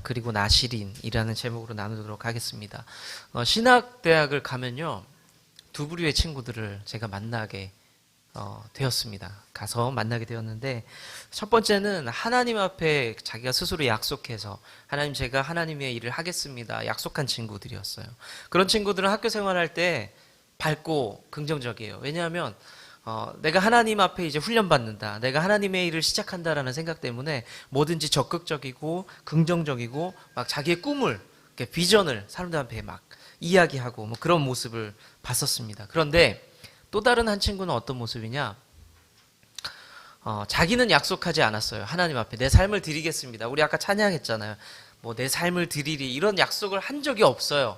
그리고 나시린이라는 제목으로 나누도록 하겠습니다. 신학대학을 가면요, 두 부류의 친구들을 제가 만나게 되었습니다. 가서 만나게 되었는데, 첫 번째는 하나님 앞에 자기가 스스로 약속해서 하나님, 제가 하나님의 일을 하겠습니다 약속한 친구들이었어요. 그런 친구들은 학교 생활할 때 밝고 긍정적이에요. 왜냐하면 내가 하나님 앞에 이제 훈련받는다, 내가 하나님의 일을 시작한다라는 생각 때문에 뭐든지 적극적이고 긍정적이고 막 자기의 꿈을, 비전을 사람들 앞에 막 이야기하고 뭐 그런 모습을 봤었습니다. 그런데 또 다른 한 친구는 어떤 모습이냐, 자기는 약속하지 않았어요. 하나님 앞에 내 삶을 드리겠습니다, 우리 아까 찬양했잖아요. 뭐 내 삶을 드리리, 이런 약속을 한 적이 없어요.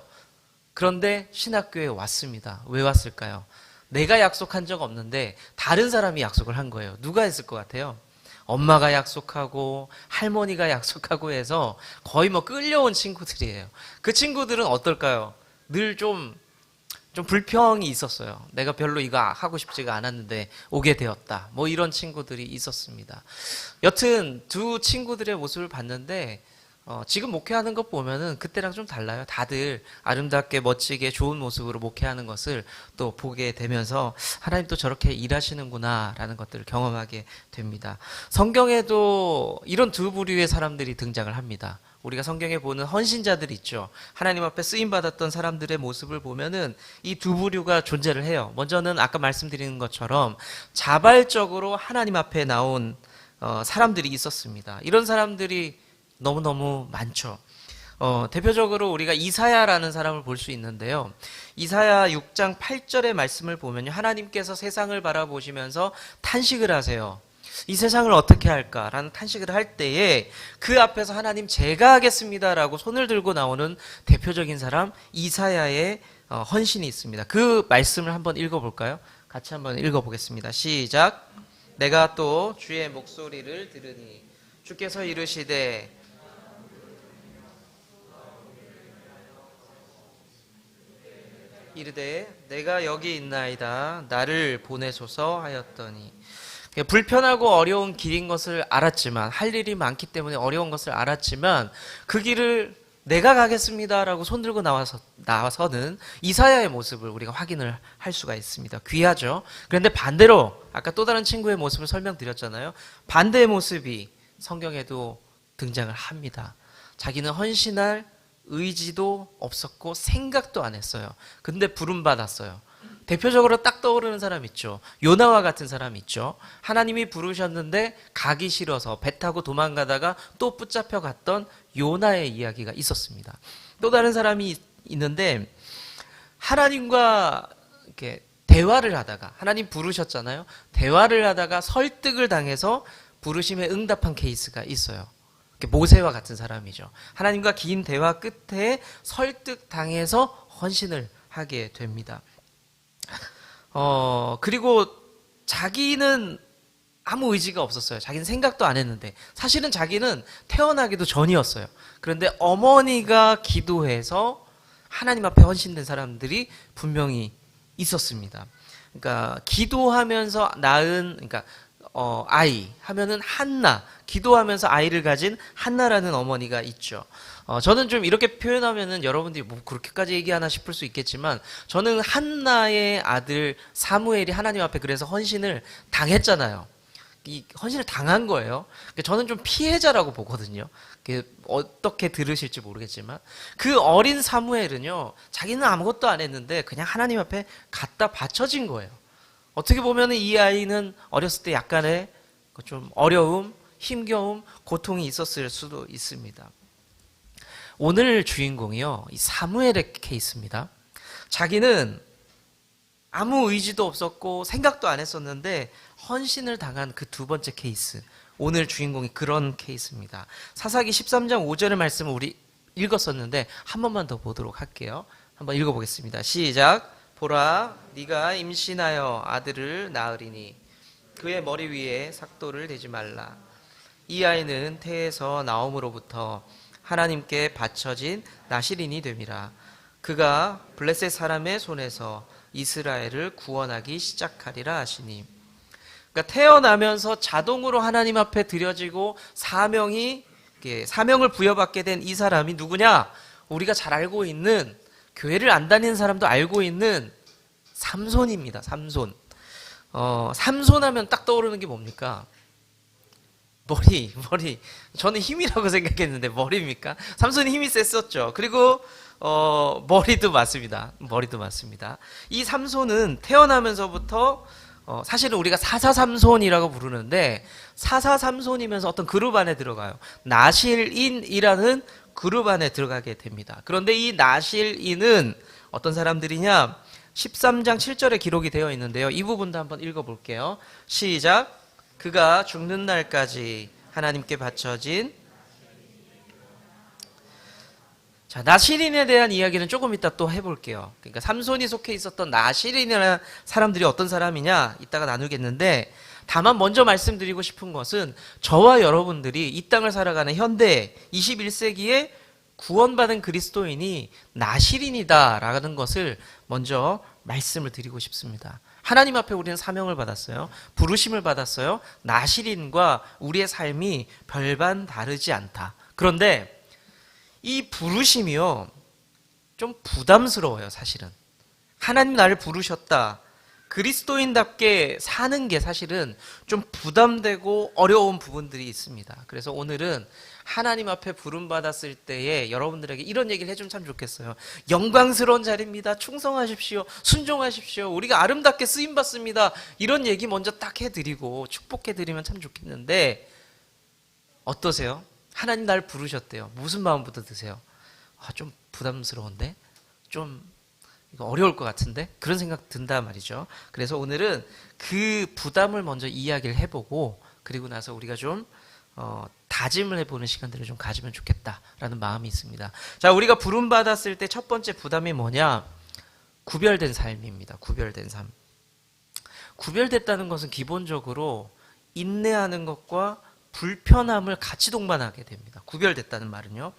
그런데 신학교에 왔습니다. 왜 왔을까요? 내가 약속한 적 없는데 다른 사람이 약속을 한 거예요. 누가 했을 것 같아요? 엄마가 약속하고 할머니가 약속하고 해서 거의 뭐 끌려온 친구들이에요. 그 친구들은 어떨까요? 늘 좀 불평이 있었어요. 내가 별로 이거 하고 싶지가 않았는데 오게 되었다, 뭐 이런 친구들이 있었습니다. 여튼 두 친구들의 모습을 봤는데 지금 목회하는 것 보면은 그때랑 좀 달라요. 다들 아름답게 멋지게 좋은 모습으로 목회하는 것을 또 보게 되면서 하나님 또 저렇게 일하시는구나 라는 것들을 경험하게 됩니다. 성경에도 이런 두 부류의 사람들이 등장을 합니다. 우리가 성경에 보는 헌신자들 있죠. 하나님 앞에 쓰임받았던 사람들의 모습을 보면은 이 두 부류가 존재를 해요. 먼저는 아까 말씀드린 것처럼 자발적으로 하나님 앞에 나온 사람들이 있었습니다. 이런 사람들이 너무너무 많죠. 대표적으로 우리가 이사야라는 사람을 볼 수 있는데요. 이사야 6장 8절의 말씀을 보면요, 하나님께서 세상을 바라보시면서 탄식을 하세요. 이 세상을 어떻게 할까라는 탄식을 할 때에 그 앞에서 하나님, 제가 하겠습니다라고 손을 들고 나오는 대표적인 사람 이사야의 헌신이 있습니다. 그 말씀을 한번 읽어볼까요? 같이 한번 읽어보겠습니다. 시작. 내가 또 주의 목소리를 들으니 주께서 이르시되 이르되 내가 여기 있나이다, 나를 보내소서 하였더니. 불편하고 어려운 길인 것을 알았지만, 할 일이 많기 때문에 어려운 것을 알았지만 그 길을 내가 가겠습니다라고 손들고 나와서는 이사야의 모습을 우리가 확인을 할 수가 있습니다. 귀하죠. 그런데 반대로 아까 또 다른 친구의 모습을 설명드렸잖아요. 반대의 모습이 성경에도 등장을 합니다. 자기는 헌신할 의지도 없었고 생각도 안 했어요. 근데 부름받았어요. 대표적으로 딱 떠오르는 사람 있죠. 요나와 같은 사람 있죠. 하나님이 부르셨는데 가기 싫어서 배 타고 도망가다가 또 붙잡혀 갔던 요나의 이야기가 있었습니다. 또 다른 사람이 있는데, 하나님과 이렇게 대화를 하다가, 하나님 부르셨잖아요. 대화를 하다가 설득을 당해서 부르심에 응답한 케이스가 있어요. 모세와 같은 사람이죠. 하나님과 긴 대화 끝에 설득당해서 헌신을 하게 됩니다. 그리고 자기는 아무 의지가 없었어요. 자기는 생각도 안 했는데, 사실은 자기는 태어나기도 전이었어요. 그런데 어머니가 기도해서 하나님 앞에 헌신된 사람들이 분명히 있었습니다. 그러니까 기도하면서 낳은, 그러니까 아이 하면은 한나, 기도하면서 아이를 가진 한나라는 어머니가 있죠. 저는 좀 이렇게 표현하면은 여러분들이 뭐 그렇게까지 얘기하나 싶을 수 있겠지만, 저는 한나의 아들 사무엘이 하나님 앞에 그래서 헌신을 당했잖아요. 이 헌신을 당한 거예요. 저는 좀 피해자라고 보거든요. 어떻게 들으실지 모르겠지만, 그 어린 사무엘은요, 자기는 아무것도 안 했는데 그냥 하나님 앞에 갖다 바쳐진 거예요. 어떻게 보면 이 아이는 어렸을 때 약간의 좀 어려움, 힘겨움, 고통이 있었을 수도 있습니다. 오늘 주인공이요, 이 사무엘의 케이스입니다. 자기는 아무 의지도 없었고 생각도 안 했었는데 헌신을 당한 그 두 번째 케이스, 오늘 주인공이 그런 케이스입니다. 사사기 13장 5절의 말씀을 우리 읽었었는데 한 번만 더 보도록 할게요. 한번 읽어보겠습니다. 시작. 보라, 네가 임신하여 아들을 낳으리니 그의 머리 위에 삭도를 대지 말라. 이 아이는 태에서 나옴으로부터 하나님께 바쳐진 나시린이 됨이라. 그가 블레셋 사람의 손에서 이스라엘을 구원하기 시작하리라 하시니. 그러니까 태어나면서 자동으로 하나님 앞에 드려지고 사명이 사명을 부여받게 된 이 사람이 누구냐? 우리가 잘 알고 있는, 교회를 안 다니는 사람도 알고 있는 삼손입니다. 삼손. 삼손 하면 딱 떠오르는 게 뭡니까? 머리. 저는 힘이라고 생각했는데 머리입니까? 삼손이 힘이 셌었죠. 그리고 머리도 맞습니다. 이 삼손은 태어나면서부터 사실은 우리가 사사삼손이라고 부르는데 사사삼손이면서 어떤 그룹 안에 들어가요. 나실인이라는 그룹 안에 들어가게 됩니다. 그런데 이 나실인은 어떤 사람들이냐? 13장 7절에 기록이 되어 있는데요. 이 부분도 한번 읽어볼게요. 시작. 그가 죽는 날까지 하나님께 바쳐진. 자, 나실인에 대한 이야기는 조금 이따 또 해볼게요. 그러니까 삼손이 속해 있었던 나실인이라는 사람들이 어떤 사람이냐 이따가 나누겠는데, 다만 먼저 말씀드리고 싶은 것은 저와 여러분들이 이 땅을 살아가는 현대 21세기에 구원받은 그리스도인이 나실인이다라는 것을 먼저 말씀을 드리고 싶습니다. 하나님 앞에 우리는 사명을 받았어요. 부르심을 받았어요. 나실인과 우리의 삶이 별반 다르지 않다. 그런데 이 부르심이요, 좀 부담스러워요, 사실은. 하나님 나를 부르셨다. 그리스도인답게 사는 게 사실은 좀 부담되고 어려운 부분들이 있습니다. 그래서 오늘은 하나님 앞에 부름받았을 때에 여러분들에게 이런 얘기를 해주면 참 좋겠어요. 영광스러운 자리입니다. 충성하십시오. 순종하십시오. 우리가 아름답게 쓰임받습니다. 이런 얘기 먼저 딱 해드리고 축복해드리면 참 좋겠는데, 어떠세요? 하나님 나를 부르셨대요. 무슨 마음부터 드세요? 좀 부담스러운데? 좀 이거 어려울 것 같은데? 그런 생각 든단 말이죠. 그래서 오늘은 그 부담을 먼저 이야기를 해보고, 그리고 나서 우리가 좀 다짐을 해보는 시간들을 좀 가지면 좋겠다라는 마음이 있습니다. 자, 우리가 부름받았을 때 첫 번째 부담이 뭐냐? 구별된 삶입니다. 구별된 삶. 구별됐다는 것은 기본적으로 인내하는 것과 불편함을 같이 동반하게 됩니다. 구별됐다는 말은요.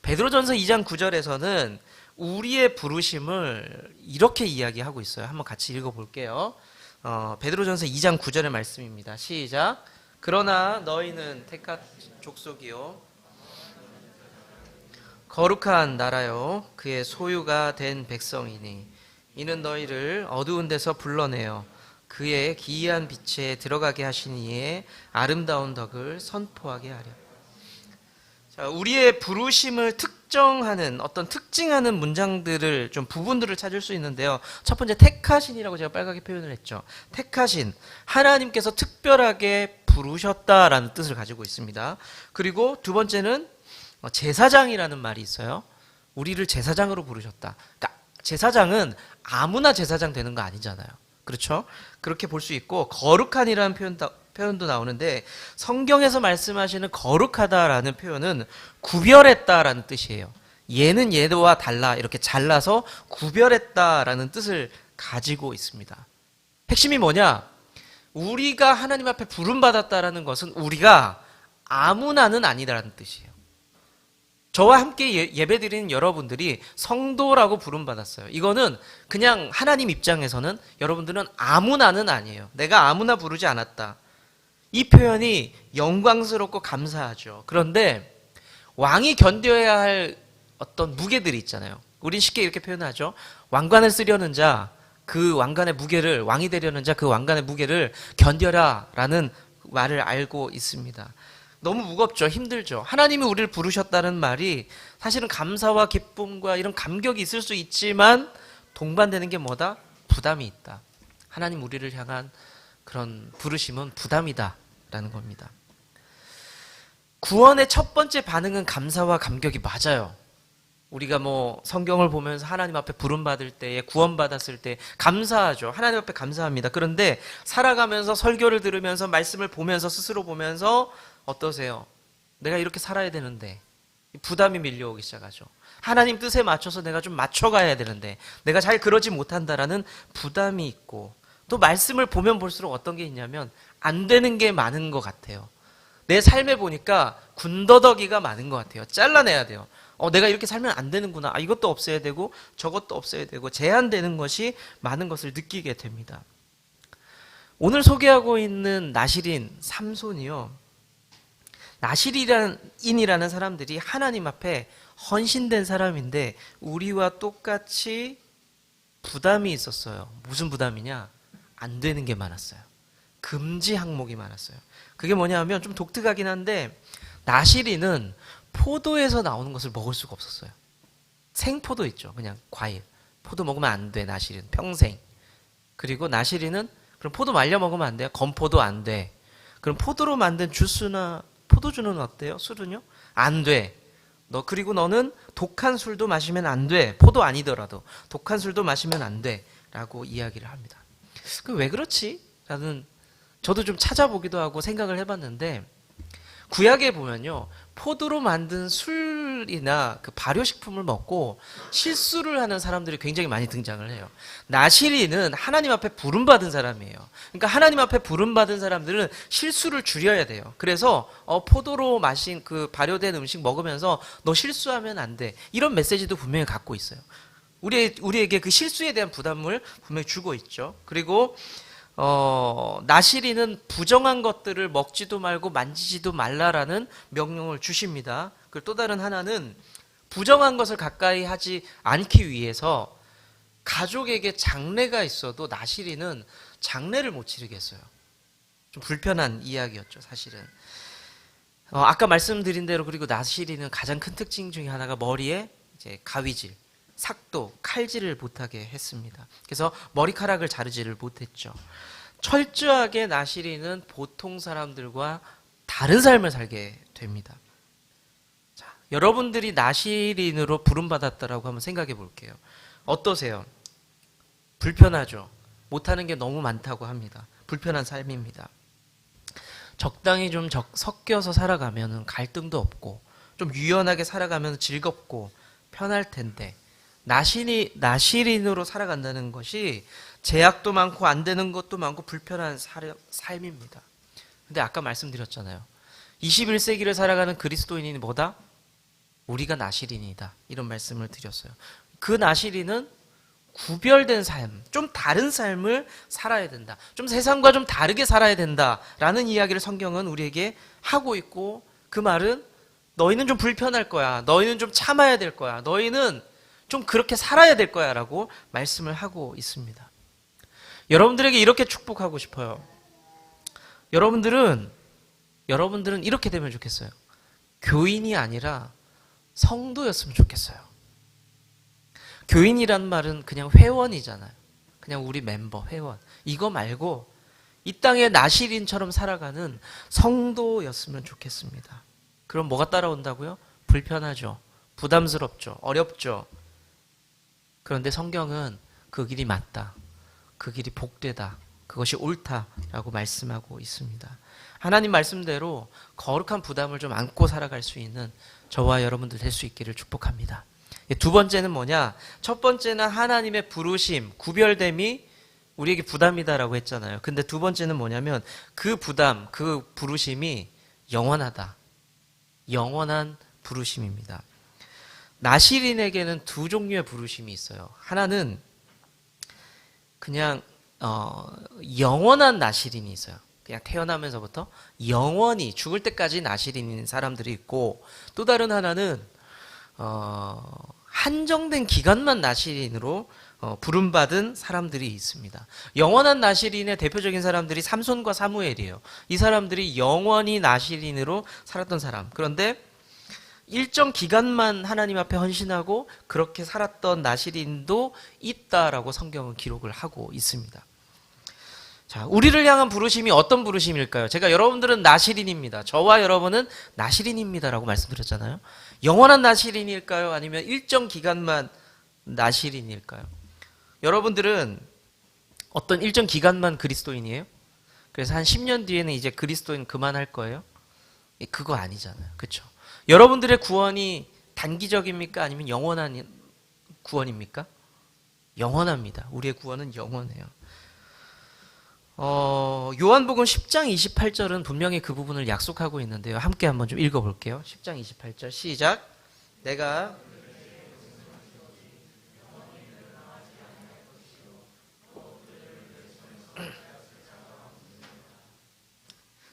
베드로전서 2장 9절에서는 우리의 부르심을 이렇게 이야기하고 있어요. 한번 같이 읽어볼게요. 베드로전서 2장 9절의 말씀입니다. 시작. 그러나 너희는 택한 족속이요 거룩한 나라요 그의 소유가 된 백성이니 이는 너희를 어두운 데서 불러내어 그의 기이한 빛에 들어가게 하신 이의 아름다운 덕을 선포하게 하려. 자, 우리의 부르심을 특정하는 어떤 특징하는 문장들을 좀 부분들을 찾을 수 있는데요. 첫 번째 택하신이라고 제가 빨갛게 표현을 했죠. 택하신, 하나님께서 특별하게 부르셨다라는 뜻을 가지고 있습니다. 그리고 두 번째는 제사장이라는 말이 있어요. 우리를 제사장으로 부르셨다. 그러니까 제사장은 아무나 제사장 되는 거 아니잖아요. 그렇죠? 그렇게 볼 수 있고, 거룩한이라는 표현도 나오는데 성경에서 말씀하시는 거룩하다라는 표현은 구별했다라는 뜻이에요. 얘는 얘와 달라 이렇게 잘라서 구별했다라는 뜻을 가지고 있습니다. 핵심이 뭐냐? 우리가 하나님 앞에 부름받았다라는 것은 우리가 아무나는 아니다라는 뜻이에요. 저와 함께 예배드리는 여러분들이 성도라고 부름받았어요. 이거는 그냥 하나님 입장에서는 여러분들은 아무나는 아니에요. 내가 아무나 부르지 않았다. 이 표현이 영광스럽고 감사하죠. 그런데 왕이 견뎌야 할 어떤 무게들이 있잖아요. 우린 쉽게 이렇게 표현하죠. 왕관을 쓰려는 자, 그 왕관의 무게를, 왕이 되려는 자, 그 왕관의 무게를 견뎌라 라는 말을 알고 있습니다. 너무 무겁죠. 힘들죠. 하나님이 우리를 부르셨다는 말이 사실은 감사와 기쁨과 이런 감격이 있을 수 있지만 동반되는 게 뭐다? 부담이 있다. 하나님 우리를 향한 그런 부르심은 부담이다 라는 겁니다. 구원의 첫 번째 반응은 감사와 감격이 맞아요. 우리가 성경을 보면서 하나님 앞에 부름받을 때에, 구원받았을 때 감사하죠. 하나님 앞에 감사합니다. 그런데 살아가면서 설교를 들으면서 말씀을 보면서 스스로 보면서 어떠세요? 내가 이렇게 살아야 되는데 부담이 밀려오기 시작하죠. 하나님 뜻에 맞춰서 내가 좀 맞춰가야 되는데 내가 잘 그러지 못한다라는 부담이 있고, 또 말씀을 보면 볼수록 어떤 게 있냐면 안 되는 게 많은 것 같아요. 내 삶에 보니까 군더더기가 많은 것 같아요. 잘라내야 돼요. 내가 이렇게 살면 안 되는구나. 이것도 없애야 되고 저것도 없애야 되고 제한되는 것이 많은 것을 느끼게 됩니다. 오늘 소개하고 있는 나실인 삼손이요, 나실인이라는 사람들이 하나님 앞에 헌신된 사람인데 우리와 똑같이 부담이 있었어요. 무슨 부담이냐? 안 되는 게 많았어요. 금지 항목이 많았어요. 그게 뭐냐 하면 좀 독특하긴 한데 나실인은 포도에서 나오는 것을 먹을 수가 없었어요. 생포도 있죠. 그냥 과일. 포도 먹으면 안 돼, 나실인. 평생. 그리고 나실인은 그럼 포도 말려 먹으면 안 돼요? 건포도 안 돼. 그럼 포도로 만든 주스나 포도주는 어때요? 술은요? 안 돼. 그리고 너는 독한 술도 마시면 안 돼. 포도 아니더라도 독한 술도 마시면 안 돼. 라고 이야기를 합니다. 그 왜 그렇지? 라는 저도 좀 찾아보기도 하고 생각을 해봤는데 구약에 보면요. 포도로 만든 술이나 그 발효식품을 먹고 실수를 하는 사람들이 굉장히 많이 등장을 해요. 나실인은 하나님 앞에 부름받은 사람이에요. 그러니까 하나님 앞에 부름받은 사람들은 실수를 줄여야 돼요. 그래서 포도로 마신 그 발효된 음식 먹으면서 너 실수하면 안 돼. 이런 메시지도 분명히 갖고 있어요. 우리에게 그 실수에 대한 부담을 분명히 주고 있죠. 그리고 나실인은 부정한 것들을 먹지도 말고 만지지도 말라라는 명령을 주십니다. 그리고 또 다른 하나는 부정한 것을 가까이 하지 않기 위해서 가족에게 장례가 있어도 나실인은 장례를 못 치르겠어요. 좀 불편한 이야기였죠, 사실은. 아까 말씀드린 대로 그리고 나실인은 가장 큰 특징 중에 하나가 머리에 이제 가위질, 삭도, 칼질을 못하게 했습니다. 그래서 머리카락을 자르지를 못했죠. 철저하게 나실인은 보통 사람들과 다른 삶을 살게 됩니다. 자, 여러분들이 나실인으로 부름받았다라고 한번 생각해 볼게요. 어떠세요? 불편하죠? 못하는 게 너무 많다고 합니다. 불편한 삶입니다. 적당히 좀 섞여서 살아가면 갈등도 없고 좀 유연하게 살아가면 즐겁고 편할 텐데 나실인으로 살아간다는 것이 제약도 많고 안 되는 것도 많고 불편한 삶입니다. 근데 아까 말씀드렸잖아요. 21세기를 살아가는 그리스도인이 뭐다? 우리가 나실인이다. 이런 말씀을 드렸어요. 그 나실인은 구별된 삶, 좀 다른 삶을 살아야 된다. 좀 세상과 좀 다르게 살아야 된다라는 이야기를 성경은 우리에게 하고 있고 그 말은 너희는 좀 불편할 거야. 너희는 좀 참아야 될 거야. 너희는 좀 그렇게 살아야 될 거야 라고 말씀을 하고 있습니다. 여러분들에게 이렇게 축복하고 싶어요. 여러분들은 이렇게 되면 좋겠어요. 교인이 아니라 성도였으면 좋겠어요. 교인이란 말은 그냥 회원이잖아요. 그냥 우리 멤버, 회원. 이거 말고 이 땅의 나실인처럼 살아가는 성도였으면 좋겠습니다. 그럼 뭐가 따라온다고요? 불편하죠. 부담스럽죠. 어렵죠. 그런데 성경은 그 길이 맞다. 그 길이 복되다. 그것이 옳다라고 말씀하고 있습니다. 하나님 말씀대로 거룩한 부담을 좀 안고 살아갈 수 있는 저와 여러분들 될 수 있기를 축복합니다. 두 번째는 뭐냐? 첫 번째는 하나님의 부르심, 구별됨이 우리에게 부담이다라고 했잖아요. 근데 두 번째는 뭐냐면 그 부담, 그 부르심이 영원하다. 영원한 부르심입니다. 나실인에게는 두 종류의 부르심이 있어요. 하나는 그냥 영원한 나실인이 있어요. 그냥 태어나면서부터 영원히 죽을 때까지 나실인인 사람들이 있고 또 다른 하나는 한정된 기간만 나실인으로 부름받은 사람들이 있습니다. 영원한 나실인의 대표적인 사람들이 삼손과 사무엘이에요. 이 사람들이 영원히 나실인으로 살았던 사람. 그런데 일정 기간만 하나님 앞에 헌신하고 그렇게 살았던 나실인도 있다라고 성경은 기록을 하고 있습니다. 자, 우리를 향한 부르심이 어떤 부르심일까요? 제가 여러분들은 나실인입니다. 저와 여러분은 나실인입니다라고 말씀드렸잖아요. 영원한 나실인일까요? 아니면 일정 기간만 나실인일까요? 여러분들은 어떤 일정 기간만 그리스도인이에요? 그래서 한 10년 뒤에는 이제 그리스도인 그만할 거예요? 그거 아니잖아요. 그렇죠? 여러분들의 구원이 단기적입니까? 아니면 영원한 구원입니까? 영원합니다. 우리의 구원은 영원해요. 요한복음 10장 28절은 분명히 그 부분을 약속하고 있는데요. 함께 한번 좀 읽어볼게요. 10장 28절 시작. 내가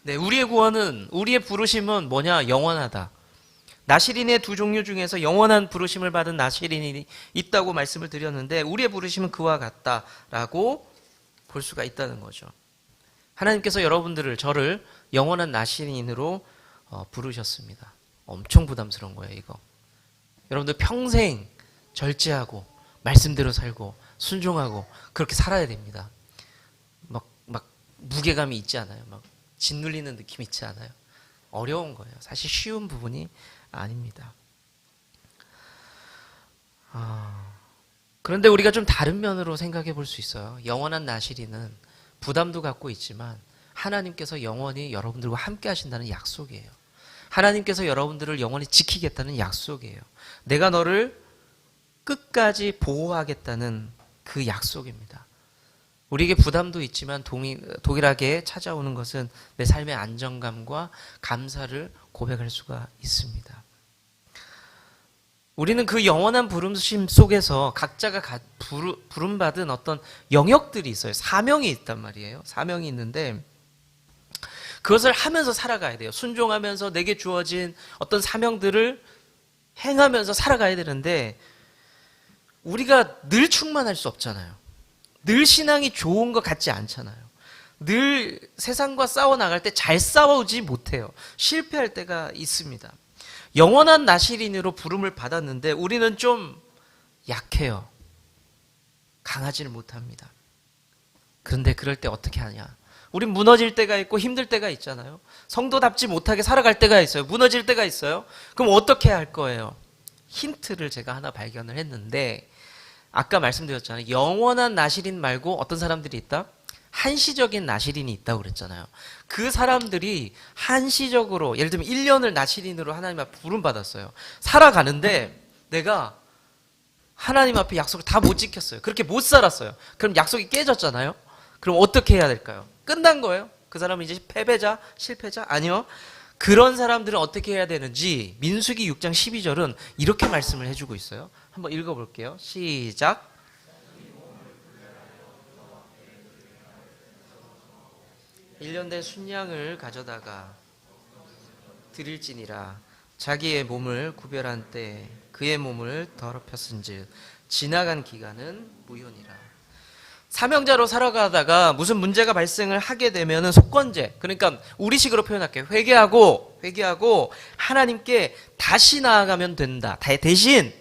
네, 우리의 구원은, 우리의 부르심은 뭐냐? 영원하다. 나시린의 두 종류 중에서 영원한 부르심을 받은 나시린이 있다고 말씀을 드렸는데, 우리의 부르심은 그와 같다라고 볼 수가 있다는 거죠. 하나님께서 여러분들을, 저를 영원한 나시린으로 부르셨습니다. 엄청 부담스러운 거예요, 이거. 여러분들 평생 절제하고 말씀대로 살고 순종하고 그렇게 살아야 됩니다. 막 무게감이 있지 않아요. 막 짓눌리는 느낌 있지 않아요. 어려운 거예요. 사실 쉬운 부분이 아닙니다. 그런데 우리가 좀 다른 면으로 생각해 볼 수 있어요. 영원한 나시리는 부담도 갖고 있지만 하나님께서 영원히 여러분들과 함께 하신다는 약속이에요. 하나님께서 여러분들을 영원히 지키겠다는 약속이에요. 내가 너를 끝까지 보호하겠다는 그 약속입니다. 우리에게 부담도 있지만 동일하게 찾아오는 것은 내 삶의 안정감과 감사를 고백할 수가 있습니다. 우리는 그 영원한 부르심 속에서 각자가 부름받은 어떤 영역들이 있어요. 사명이 있단 말이에요. 사명이 있는데 그것을 하면서 살아가야 돼요. 순종하면서 내게 주어진 어떤 사명들을 행하면서 살아가야 되는데 우리가 늘 충만할 수 없잖아요. 늘 신앙이 좋은 것 같지 않잖아요. 늘 세상과 싸워나갈 때 잘 싸우지 못해요. 실패할 때가 있습니다. 영원한 나시린으로 부름을 받았는데 우리는 좀 약해요. 강하지를 못합니다. 그런데 그럴 때 어떻게 하냐? 우린 무너질 때가 있고 힘들 때가 있잖아요. 성도답지 못하게 살아갈 때가 있어요. 무너질 때가 있어요. 그럼 어떻게 할 거예요? 힌트를 제가 하나 발견을 했는데 아까 말씀드렸잖아요. 영원한 나시린 말고 어떤 사람들이 있다? 한시적인 나시린이 있다고 그랬잖아요. 그 사람들이 한시적으로 예를 들면 1년을 나시린으로 하나님 앞에 부름받았어요. 살아가는데 내가 하나님 앞에 약속을 다 못 지켰어요. 그렇게 못 살았어요. 그럼 약속이 깨졌잖아요. 그럼 어떻게 해야 될까요? 끝난 거예요? 그 사람은 이제 패배자, 실패자? 아니요. 그런 사람들은 어떻게 해야 되는지 민수기 6장 12절은 이렇게 말씀을 해주고 있어요. 한번 읽어볼게요. 시작. 1년 된 순양을 가져다가 드릴지니라. 자기의 몸을 구별한 때 그의 몸을 더럽혔은즉 지나간 기간은 무효니라. 사명자로 살아가다가 무슨 문제가 발생을 하게 되면은 속건제, 그러니까 우리식으로 표현할게요. 회개하고 하나님께 다시 나아가면 된다. 대신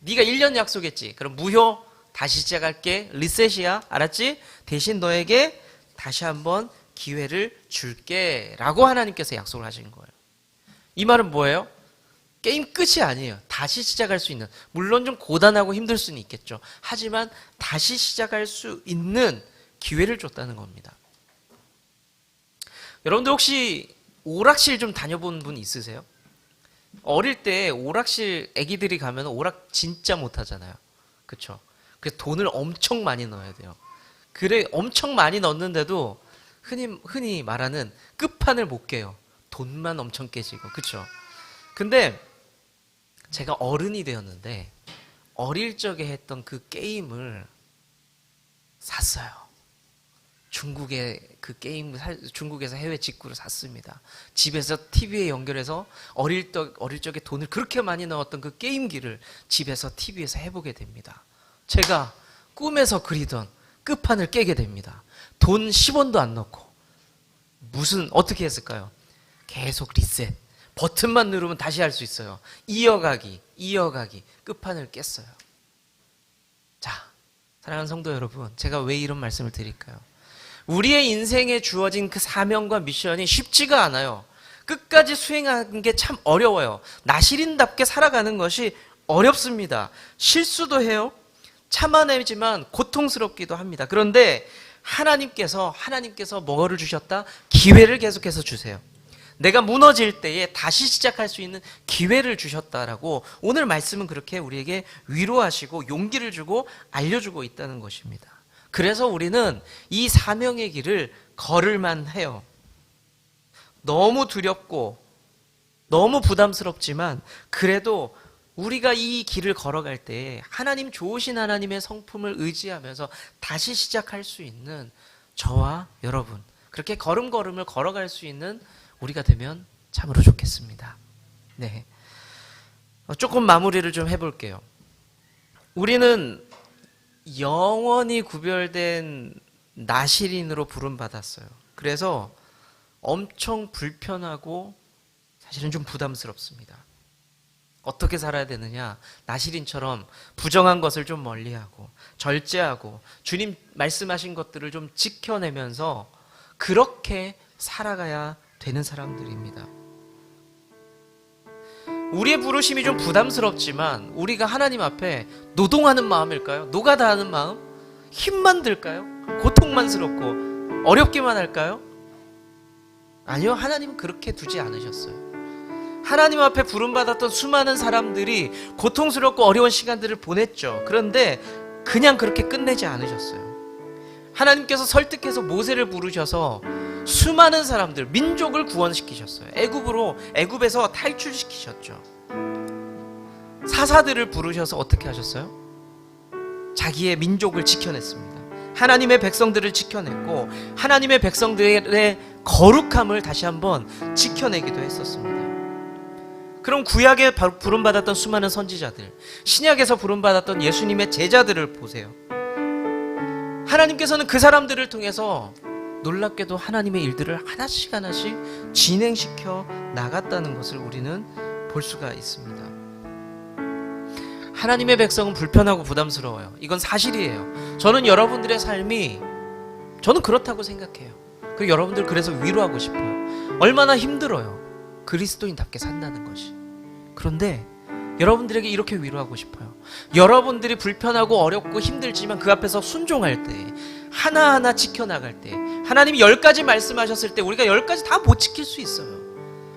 네가 1년 약속했지. 그럼 무효, 다시 시작할게. 리셋이야. 알았지? 대신 너에게 다시 한번 기회를 줄게 라고 하나님께서 약속을 하신 거예요. 이 말은 뭐예요? 게임 끝이 아니에요. 다시 시작할 수 있는, 물론 좀 고단하고 힘들 수는 있겠죠. 하지만 다시 시작할 수 있는 기회를 줬다는 겁니다. 여러분들 혹시 오락실 좀 다녀본 분 있으세요? 어릴 때 오락실 애기들이 가면 오락 진짜 못하잖아요. 그렇죠? 그래서 돈을 엄청 많이 넣어야 돼요. 그래 엄청 많이 넣는데도 흔히 말하는 끝판을 못 깨요. 돈만 엄청 깨지고. 그렇죠? 근데 제가 어른이 되었는데 어릴 적에 했던 그 게임을 샀어요. 중국의 그 게임, 중국에서 해외 직구로 샀습니다. 집에서 TV에 연결해서 어릴 적에 돈을 그렇게 많이 넣었던 그 게임기를 집에서 TV에서 해보게 됩니다. 제가 꿈에서 그리던 끝판을 깨게 됩니다. 돈 10원도 안 넣고. 어떻게 했을까요? 계속 리셋. 버튼만 누르면 다시 할 수 있어요. 이어가기, 끝판을 깼어요. 자, 사랑하는 성도 여러분, 제가 왜 이런 말씀을 드릴까요? 우리의 인생에 주어진 그 사명과 미션이 쉽지가 않아요. 끝까지 수행하는 게 참 어려워요. 나시린답게 살아가는 것이 어렵습니다. 실수도 해요. 참아내지만 고통스럽기도 합니다. 그런데 하나님께서 뭐를 주셨다? 기회를 계속해서 주세요. 내가 무너질 때에 다시 시작할 수 있는 기회를 주셨다라고 오늘 말씀은 그렇게 우리에게 위로하시고 용기를 주고 알려주고 있다는 것입니다. 그래서 우리는 이 사명의 길을 걸을만 해요. 너무 두렵고 너무 부담스럽지만 그래도 우리가 이 길을 걸어갈 때 하나님 좋으신 하나님의 성품을 의지하면서 다시 시작할 수 있는 저와 여러분, 그렇게 걸음걸음을 걸어갈 수 있는 우리가 되면 참으로 좋겠습니다. 네. 조금 마무리를 좀 해볼게요. 우리는 영원히 구별된 나실인으로 부름받았어요. 그래서 엄청 불편하고 사실은 좀 부담스럽습니다. 어떻게 살아야 되느냐? 나실인처럼 부정한 것을 좀 멀리하고 절제하고 주님 말씀하신 것들을 좀 지켜내면서 그렇게 살아가야 되는 사람들입니다. 우리의 부르심이 좀 부담스럽지만 우리가 하나님 앞에 노동하는 마음일까요? 노가다하는 마음? 힘만 들까요? 고통만스럽고 어렵기만 할까요? 아니요, 하나님은 그렇게 두지 않으셨어요. 하나님 앞에 부름받았던 수많은 사람들이 고통스럽고 어려운 시간들을 보냈죠. 그런데 그냥 그렇게 끝내지 않으셨어요. 하나님께서 설득해서 모세를 부르셔서 수많은 사람들, 민족을 구원시키셨어요. 애굽에서 탈출시키셨죠. 사사들을 부르셔서 어떻게 하셨어요? 자기의 민족을 지켜냈습니다. 하나님의 백성들을 지켜냈고 하나님의 백성들의 거룩함을 다시 한번 지켜내기도 했었습니다. 그럼 구약에 부름받았던 수많은 선지자들, 신약에서 부름받았던 예수님의 제자들을 보세요. 하나님께서는 그 사람들을 통해서 놀랍게도 하나님의 일들을 하나씩 하나씩 진행시켜 나갔다는 것을 우리는 볼 수가 있습니다. 하나님의 백성은 불편하고 부담스러워요. 이건 사실이에요. 저는 여러분들의 삶이 저는 그렇다고 생각해요. 그리고 여러분들 그래서 위로하고 싶어요. 얼마나 힘들어요. 그리스도인답게 산다는 것이. 그런데 여러분들에게 이렇게 위로하고 싶어요. 여러분들이 불편하고 어렵고 힘들지만 그 앞에서 순종할 때, 하나하나 지켜나갈 때, 하나님이 10가지 말씀하셨을 때 우리가 10가지 다 못 지킬 수 있어요.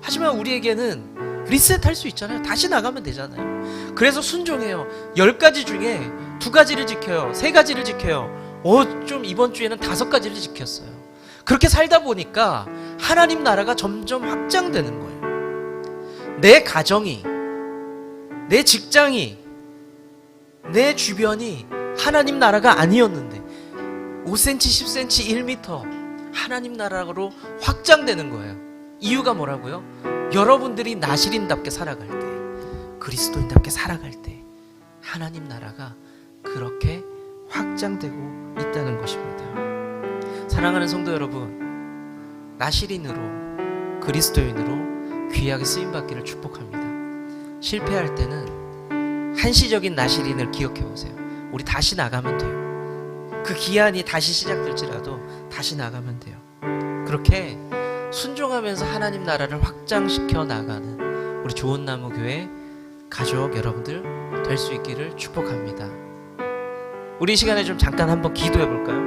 하지만 우리에게는 리셋할 수 있잖아요. 다시 나가면 되잖아요. 그래서 순종해요. 10가지 중에 2가지를 지켜요. 3가지를 지켜요. 좀 이번 주에는 5가지를 지켰어요. 그렇게 살다 보니까 하나님 나라가 점점 확장되는 거예요. 내 가정이, 내 직장이, 내 주변이 하나님 나라가 아니었는데 5cm, 10cm, 1m 하나님 나라로 확장되는 거예요. 이유가 뭐라고요? 여러분들이 나실인답게 살아갈 때, 그리스도인답게 살아갈 때 하나님 나라가 그렇게 확장되고 있다는 것입니다. 사랑하는 성도 여러분, 나실인으로, 그리스도인으로 귀하게 쓰임받기를 축복합니다. 실패할 때는 한시적인 나실인을 기억해 보세요. 우리 다시 나가면 돼요. 그 기한이 다시 시작될지라도 다시 나가면 돼요. 그렇게 순종하면서 하나님 나라를 확장시켜 나가는 우리 좋은나무 교회 가족 여러분들 될 수 있기를 축복합니다. 우리 이 시간에 좀 잠깐 한번 기도해 볼까요?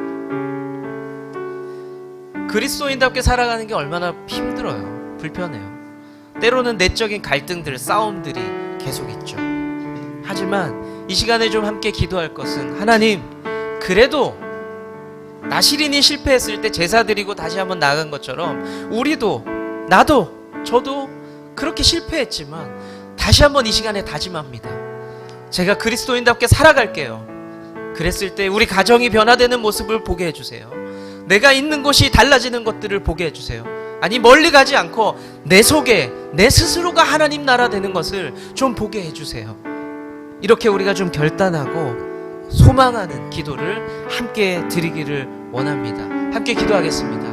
그리스도인답게 살아가는 게 얼마나 힘들어요. 불편해요. 때로는 내적인 갈등들, 싸움들이 계속 있죠. 하지만 이 시간에 좀 함께 기도할 것은, 하나님, 그래도 나실인이 실패했을 때 제사 드리고 다시 한번 나간 것처럼 우리도, 나도, 저도 그렇게 실패했지만 다시 한번 이 시간에 다짐합니다. 제가 그리스도인답게 살아갈게요. 그랬을 때 우리 가정이 변화되는 모습을 보게 해주세요. 내가 있는 곳이 달라지는 것들을 보게 해주세요. 아니, 멀리 가지 않고 내 속에 내 스스로가 하나님 나라 되는 것을 좀 보게 해주세요. 이렇게 우리가 좀 결단하고 소망하는 기도를 함께 드리기를 원합니다. 함께 기도하겠습니다.